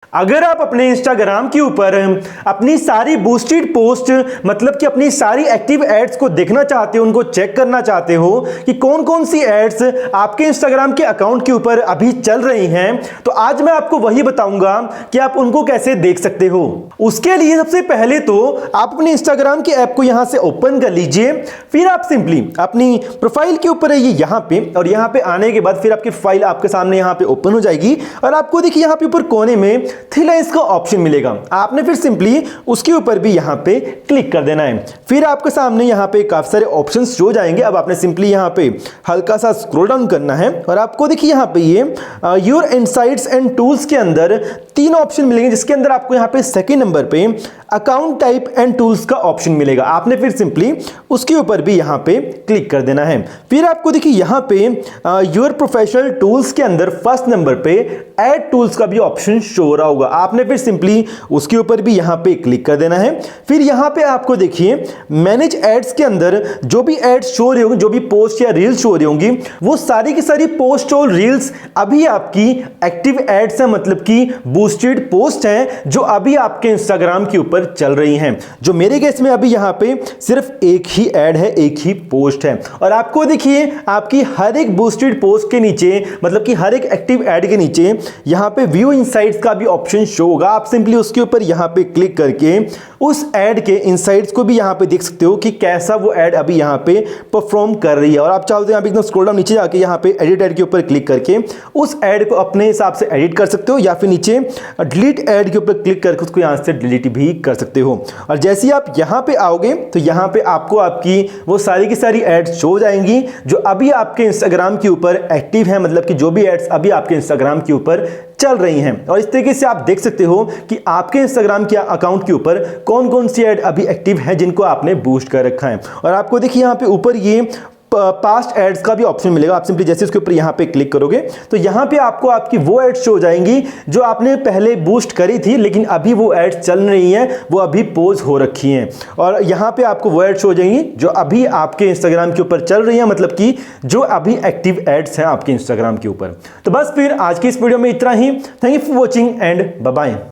अगर आप अपने इंस्टाग्राम के ऊपर अपनी सारी बूस्टेड पोस्ट मतलब कि अपनी सारी एक्टिव एड्स को देखना चाहते हो, उनको चेक करना चाहते हो कि कौन कौन सी एड्स आपके इंस्टाग्राम के अकाउंट के ऊपर अभी चल रही हैं, तो आज मैं आपको वही बताऊंगा कि आप उनको कैसे देख सकते हो। उसके लिए सबसे पहले तो आप अपने इंस्टाग्राम के ऐप को यहां से ओपन कर लीजिए। फिर आप सिंपली अपनी प्रोफाइल के ऊपर है ये यहां पे, और यहां पे आने के बाद फिर आपकी फाइल आपके सामने यहां पे ओपन हो जाएगी और आपको देखिए यहां पे ऊपर कोने में थ्री लाइंस का ऑप्शन मिलेगा। आपने फिर सिंपली उसके ऊपर भी यहां पे क्लिक कर देना है। फिर आपके सामने यहां पे काफी सारे ऑप्शंस शो जाएंगे। अब आपने सिंपली यहां पे हल्का सा स्क्रॉल डाउन करना है और आपको देखिए यहां पे ये योर इनसाइट्स एंड टूल्स के अंदर तीन ऑप्शन मिलेंगे, जिसके अंदर आपको यहां पे सेकंड नंबर पे अकाउंट टाइप एंड टूल्स का ऑप्शन मिलेगा। आपने फिर सिंपली उसके ऊपर भी यहां पे क्लिक कर देना है। फिर आपको देखिए यहां पे योर प्रोफेशनल टूल्स के अंदर फर्स्ट नंबर पे ऐड टूल्स का भी ऑप्शन शो हो रहा होगा। आपने फिर सिंपली उसके ऊपर भी यहां पे क्लिक कर देना है। फिर यहां पे आपको देखिए मैनेज एड्स के अंदर जो भी एड्स शो रही होंगी, जो भी पोस्ट या रील्स शो हो रही होंगी, वो सारी की सारी पोस्ट और रील्स अभी आपकी एक्टिव एड्स हैं, मतलब कि बूस्टेड पोस्ट हैं जो अभी आपके इंस्टाग्राम के ऊपर चल रही हैं। जो मेरे केस में अभी यहां पे सिर्फ एक ही ऐड है, एक ही पोस्ट है। और आपको देखिए आपकी हर एक बूस्टेड पोस्ट के नीचे, मतलब कि हर एक एक्टिव ऐड के नीचे यहां पे व्यू इनसाइट्स का भी ऑप्शन शो होगा। आप सिंपली उसके ऊपर यहां पे क्लिक करके उस ऐड के इनसाइट्स को भी यहां पे देख सकते हो कि कैसा वो ऐड अभी यहां पे परफॉर्म कर रही है। और आप चाहो तो यहां पे एकदम स्क्रॉल डाउन नीचे जाके यहां पे एडिट ऐड के ऊपर क्लिक करके उस ऐड को अपने हिसाब से एडिट कर सकते हो, या फिर नीचे डिलीट ऐड के ऊपर क्लिक करके उसको यहां से डिलीट भी कर सकते हो। और जैसे ही आप यहां पे आओगे तो यहां पे आपको आपकी वो सारी की सारी एड्स शो जाएंगी जो अभी आपके इंस्टाग्राम के ऊपर एक्टिव है, मतलब कि जो भी एड्स अभी आपके इंस्टाग्राम के ऊपर चल रही हैं। और इस तरीके से आप देख सकते हो कि आपके इंस्टाग्राम के अकाउंट के ऊपर कौन कौन सी ऐड अभी एक्टिव है जिनको आपने बूस्ट कर रखा है। और आपको देखिए यहां पे ऊपर ये पास्ट एड्स का भी ऑप्शन मिलेगा। आप सिंपली जैसे उसके ऊपर यहां पे क्लिक करोगे तो यहां पे आपको आपकी वो एड्स शो जाएंगी जो आपने पहले बूस्ट करी थी, लेकिन अभी वो एड्स चल रही हैं, वो अभी पोज हो रखी हैं। और यहां पे आपको वो एड्स शो जाएंगी जो अभी आपके इंस्टाग्राम के ऊपर चल रही हैं, मतलब कि जो अभी एक्टिव एड्स हैं आपके इंस्टाग्राम के ऊपर। तो बस फिर आज की इस वीडियो में इतना ही। Thank you for watching and bye bye.